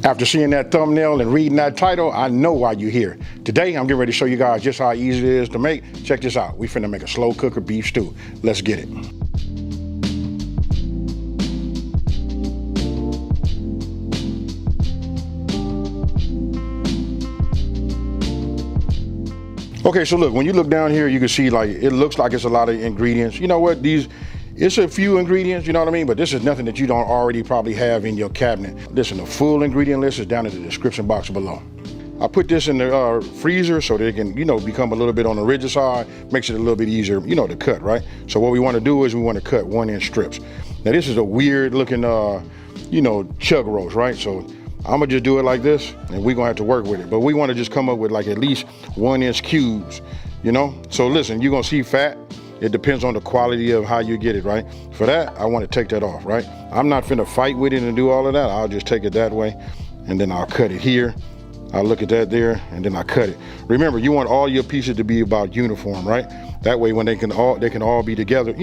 After seeing that thumbnail and reading that title, I know why you're here. Today, I'm getting ready to show you guys just how easy it is to make. Check this out. We finna make a slow cooker beef stew. Let's get it. Okay, so look, when you look down here, you can see like, it looks like it's a lot of ingredients. You know what, it's a few ingredients, you know what I mean? But this is nothing that you don't already probably have in your cabinet. Listen, the full ingredient list is down in the description box below. I put this in the freezer so that it can, become a little bit on the rigid side, makes it a little bit easier, to cut, right? So what we wanna do is we wanna cut 1-inch strips. Now this is a weird looking, chug roast, right? So I'm gonna just do it like this and we're gonna have to work with it. But we wanna just come up with like at least 1-inch cubes, So listen, you're gonna see fat. It depends on the quality of how you get it, right? For that, I wanna take that off, right? I'm not finna fight with it and do all of that. I'll just take it that way and then I'll cut it here. I'll look at that there and then I cut it. Remember, you want all your pieces to be about uniform, right? That way when they can all be together,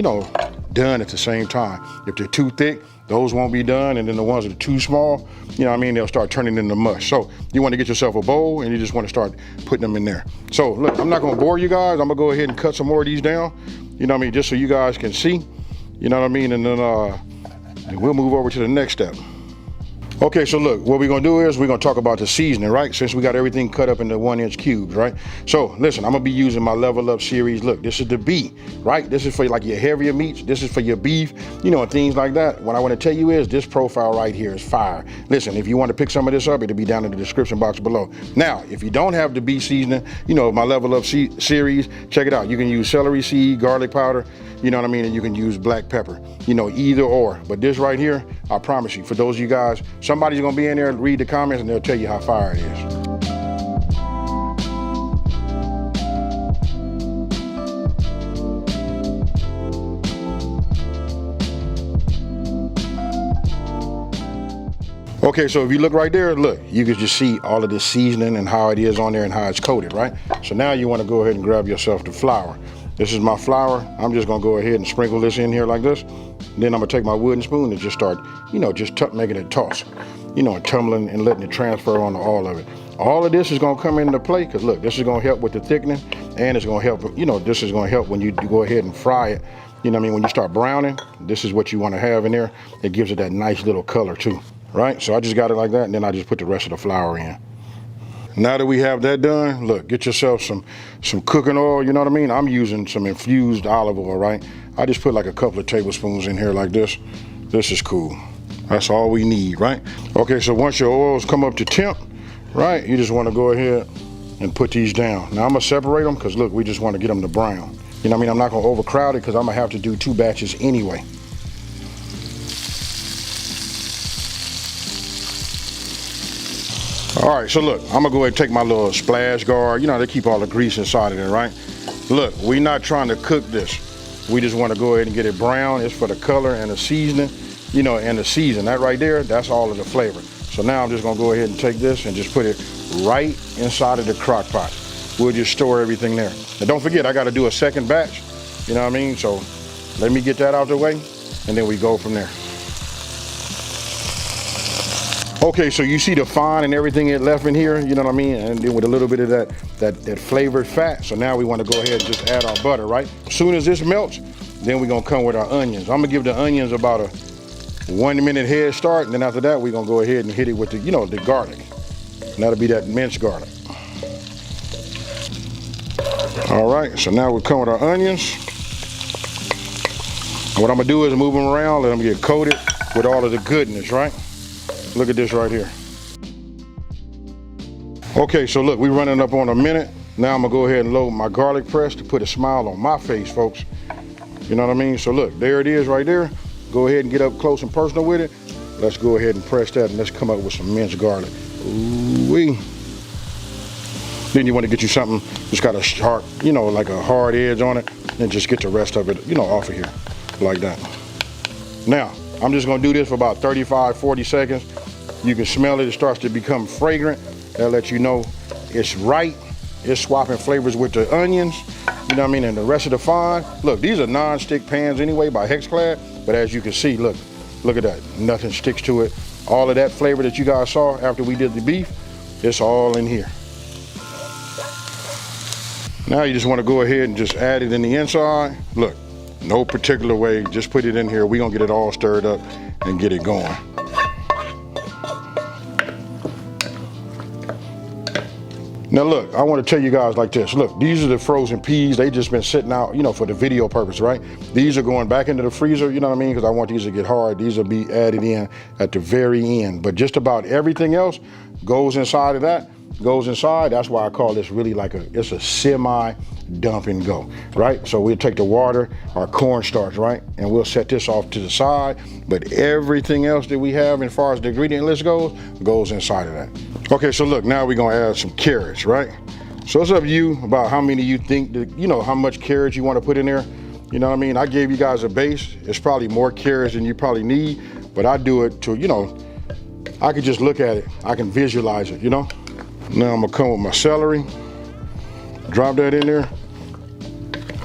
done at the same time. If they're too thick, those won't be done, and then the ones that are too small, they'll start turning into mush. So you want to get yourself a bowl and you just want to start putting them in there. So look, I'm not gonna bore you guys. I'm gonna go ahead and cut some more of these down, just so you guys can see, and then we'll move over to the next step. Okay, so look, what we're gonna do is we're gonna talk about the seasoning, right? Since we got everything cut up into 1-inch cubes, right? So listen, I'm gonna be using my Level Up series. Look, this is the B, right? This is for like your heavier meats. This is for your beef, and things like that. What I wanna tell you is this profile right here is fire. Listen, if you wanna pick some of this up, it'll be down in the description box below. Now, if you don't have the B seasoning, my Level Up series, check it out. You can use celery seed, garlic powder, and you can use black pepper, either or. But this right here, I promise you, for those of you guys, somebody's gonna be in there and read the comments and they'll tell you how fire it is. Okay, so if you look right there, look, you can just see all of this seasoning and how it is on there and how it's coated, right? So now you wanna go ahead and grab yourself the flour. This is my flour. I'm just gonna go ahead and sprinkle this in here like this. Then I'm gonna take my wooden spoon and just start, making it toss, and tumbling and letting it transfer onto all of it. All of this is gonna come into play because look, this is gonna help with the thickening and it's gonna help, this is gonna help when you go ahead and fry it. When you start browning, this is what you wanna have in there. It gives it that nice little color too, right? So I just got it like that and then I just put the rest of the flour in. Now that we have that done, look, get yourself some cooking oil, I'm using some infused olive oil, right? I just put like a couple of tablespoons in here like this. This is cool. That's all we need, right? Okay, so once your oils come up to temp, right, you just wanna go ahead and put these down. Now I'm gonna separate them because look, we just wanna get them to brown. I'm not gonna overcrowd it because I'm gonna have to do 2 batches anyway. All right, so look, I'm gonna go ahead and take my little splash guard. They keep all the grease inside of it, right? Look, we're not trying to cook this. We just wanna go ahead and get it brown. It's for the color and the seasoning, and the season. That right there, that's all of the flavor. So now I'm just gonna go ahead and take this and just put it right inside of the crock pot. We'll just store everything there. And don't forget, I gotta do a second batch, So let me get that out the way and then we go from there. Okay, so you see the fine and everything it left in here, And then with a little bit of that flavored fat. So now we want to go ahead and just add our butter, right? As soon as this melts, then we're gonna come with our onions. I'm gonna give the onions about a 1-minute head start, and then after that, we're gonna go ahead and hit it with the, the garlic. And that'll be that minced garlic. All right, so now we'll come with our onions. What I'm gonna do is move them around, let them get coated with all of the goodness, right? Look at this right here. Okay, so look, we're running up on a minute. Now I'm gonna go ahead and load my garlic press to put a smile on my face, folks. You know what I mean? So look, there it is right there. Go ahead and get up close and personal with it. Let's go ahead and press that and let's come up with some minced garlic. Ooh-wee. Then you wanna get you something that's got a sharp, like a hard edge on it, and just get the rest of it, off of here, like that. Now, I'm just gonna do this for about 35, 40 seconds. You can smell it, it starts to become fragrant. That'll let you know it's right. It's swapping flavors with the onions, and the rest of the fine. Look, these are non-stick pans anyway by Hexclad, but as you can see, look at that. Nothing sticks to it. all of that flavor that you guys saw after we did the beef, it's all in here. Now you just want to go ahead and just add it in the inside. Look, no particular way, just put it in here. We're gonna get it all stirred up and get it going. Now look, I want to tell you guys like this. Look, these are the frozen peas. They just been sitting out, you know, for the video purpose, right? These are going back into the freezer, you know what I mean? Because I want these to get hard. These will be added in at the very end. But just about everything else goes inside of that, goes inside. That's why I call this really like it's a semi dump and go, right? So we'll take the water, our cornstarch, right? And we'll set this off to the side. But everything else that we have as far as the ingredient list goes inside of that. Okay, so look, now we're gonna add some carrots, right? So it's up to you about how many you think that, you know, how much carrots you want to put in there. You know what I mean? I gave you guys a base. It's probably more carrots than you probably need, but I do it to, you know, I can just look at it. I can visualize it, you know? Now I'm gonna come with my celery. Drop that in there.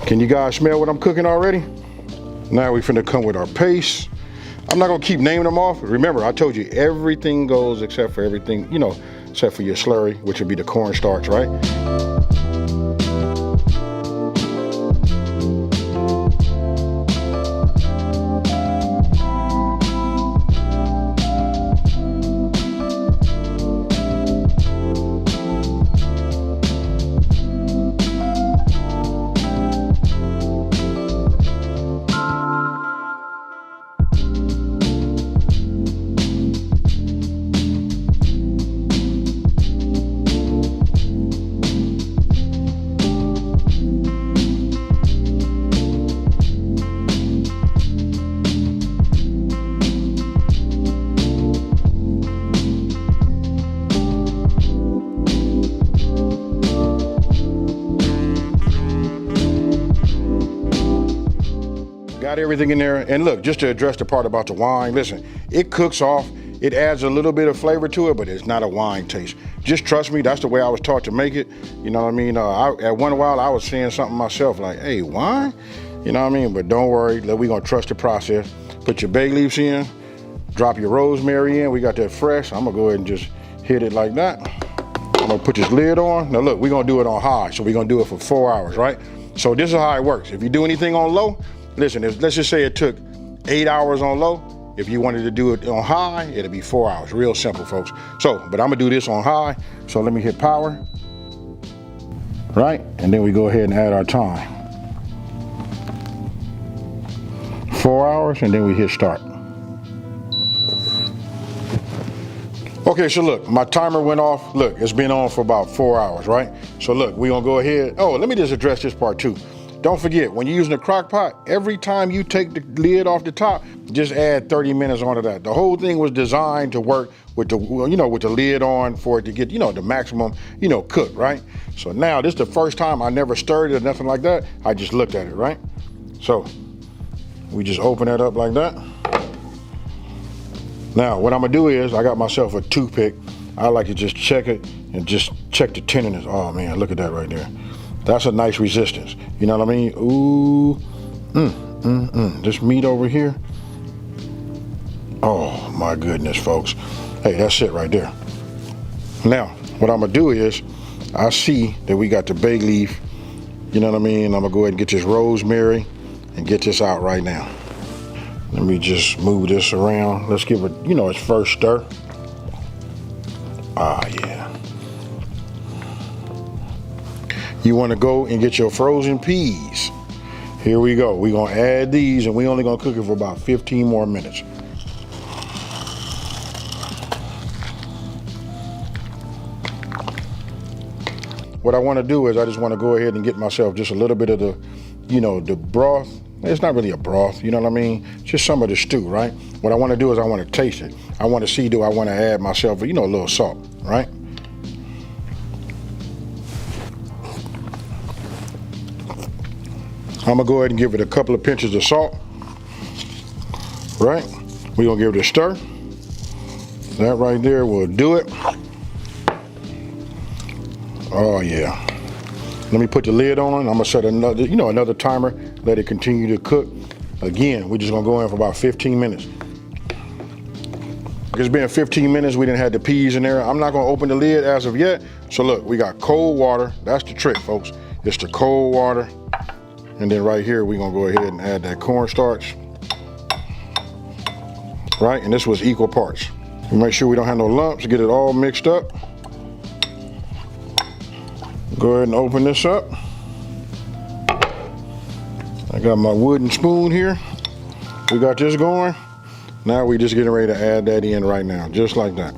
Can you guys smell what I'm cooking already? Now we finna come with our paste. I'm not gonna keep naming them off. Remember, I told you everything goes except for everything, you know, except for your slurry, which would be the cornstarch, right? Got everything in there. And look, just to address the part about the wine, listen, it cooks off, it adds a little bit of flavor to it, but it's not a wine taste. Just trust me, that's the way I was taught to make it. You know what I mean? At one while I was saying something myself like, hey, wine? You know what I mean? But don't worry, we're gonna trust the process. Put your bay leaves in, drop your rosemary in. We got that fresh. I'm gonna go ahead and just hit it like that. I'm gonna put this lid on. Now look, we're gonna do it on high. So we're gonna do it for 4 hours, right? So this is how it works. If you do anything on low, listen, let's just say it took 8 hours on low. If you wanted to do it on high, it'll be 4 hours. Real simple, folks. So, but I'm gonna do this on high. So let me hit power, right? And then we go ahead and add our time. 4 hours, and then we hit start. Okay, so look, my timer went off. Look, it's been on for about 4 hours, right? So look, we're gonna go ahead. Oh, let me just address this part too. Don't forget, when you're using a crock pot, every time you take the lid off the top, just add 30 minutes onto that. The whole thing was designed to work with the, you know, with the lid on for it to get, you know, the maximum, you know, cook, right? So now this is the first time I never stirred it or nothing like that. I just looked at it, right? So we just open that up like that. Now what I'm gonna do is, I got myself a toothpick. I like to just check it and just check the tenderness. Oh man, look at that right there. That's a nice resistance. You know what I mean? Ooh, this meat over here. Oh my goodness, folks. Hey, that's it right there. Now, what I'm gonna do is, I see that we got the bay leaf. You know what I mean? I'm gonna go ahead and get this rosemary and get this out right now. Let me just move this around. Let's give it, you know, its first stir. Ah, yeah. You want to go and get your frozen peas. Here we go. We're going to add these, and we're only going to cook it for about 15 more minutes. What I want to do is I just want to go ahead and get myself just a little bit of the, you know, the broth. It's not really a broth, you know what I mean? Just some of the stew, right? What I want to do is I want to taste it. I want to see, do I want to add myself, you know, a little salt, right? I'm gonna go ahead and give it a couple of pinches of salt, right? We're gonna give it a stir. That right there will do it. Oh yeah. Let me put the lid on. I'm gonna set another, you know, another timer. Let it continue to cook. Again, we're just gonna go in for about 15 minutes. it's been 15 minutes. We didn't have the peas in there. I'm not gonna open the lid as of yet. So look, we got cold water. That's the trick, folks. It's the cold water. And then right here, we're gonna go ahead and add that cornstarch. Right, and this was equal parts. We make sure we don't have no lumps, get it all mixed up. Go ahead and open this up. I got my wooden spoon here. We got this going. Now we just getting ready to add that in right now, just like that.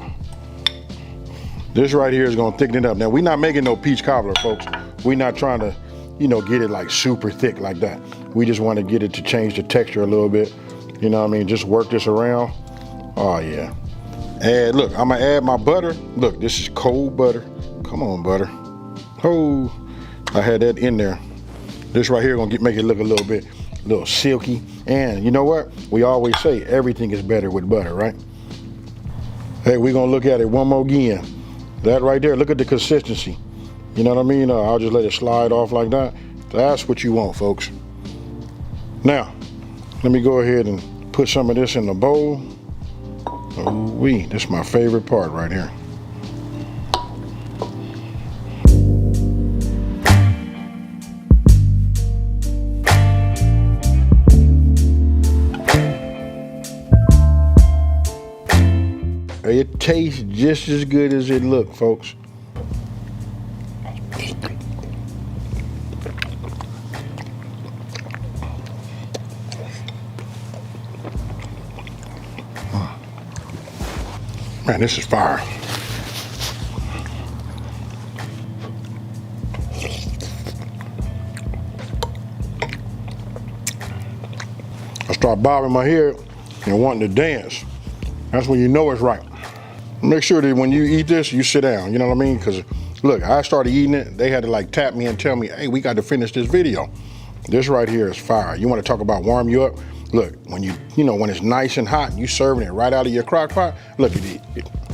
This right here is gonna thicken it up. Now we're not making no peach cobbler, folks. We're not trying to, you know, get it like super thick like that. We just want to get it to change the texture a little bit. You know what I mean? Just work this around. Oh yeah. And look, I'm gonna add my butter. Look, this is cold butter. Come on, butter. Oh, I had that in there. This right here gonna make it look a little silky. And you know what? We always say everything is better with butter, right? Hey, we're gonna look at it one more again. That right there, look at the consistency. You know what I mean? I'll just let it slide off like that. That's what you want, folks. Now, let me go ahead and put some of this in the bowl. Ooh-wee, this is my favorite part right here. It tastes just as good as it looks, folks. Man, this is fire. I start bobbing my head and wanting to dance. That's when you know it's right. Make sure that when you eat this, you sit down, you know what I mean? Because look, I started eating it, they had to like tap me and tell me, hey, we got to finish this video. This right here is fire. You want to talk about warm you up? Look, when you know, when it's nice and hot, you serving it right out of your crock pot, look at it.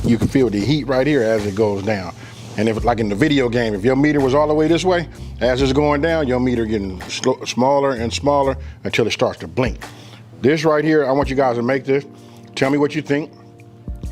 You can feel the heat right here as it goes down. And if, like in the video game, if your meter was all the way this way, as it's going down, your meter getting smaller and smaller until it starts to blink. This right here, I want you guys to make this. Tell me what you think.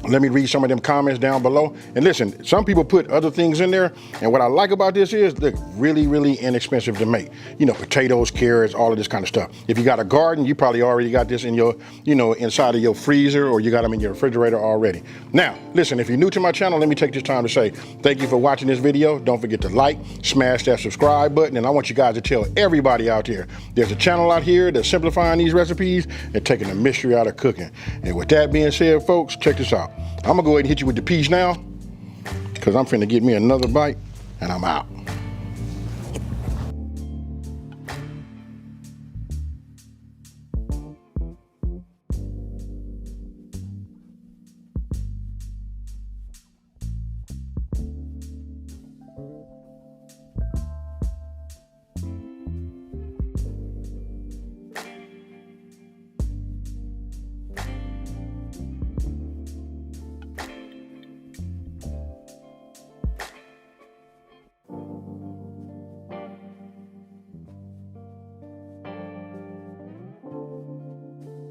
Let me read some of them comments down below. And listen, some people put other things in there. And what I like about this is, they're really, really inexpensive to make. You know, potatoes, carrots, all of this kind of stuff. If you got a garden, you probably already got this in your, you know, inside of your freezer, or you got them in your refrigerator already. Now, listen, if you're new to my channel, let me take this time to say thank you for watching this video. Don't forget to like, smash that subscribe button. And I want you guys to tell everybody out there, there's a channel out here that's simplifying these recipes and taking the mystery out of cooking. And with that being said, folks, check this out. I'm gonna go ahead and hit you with the peas now, because I'm finna get me another bite, and I'm out.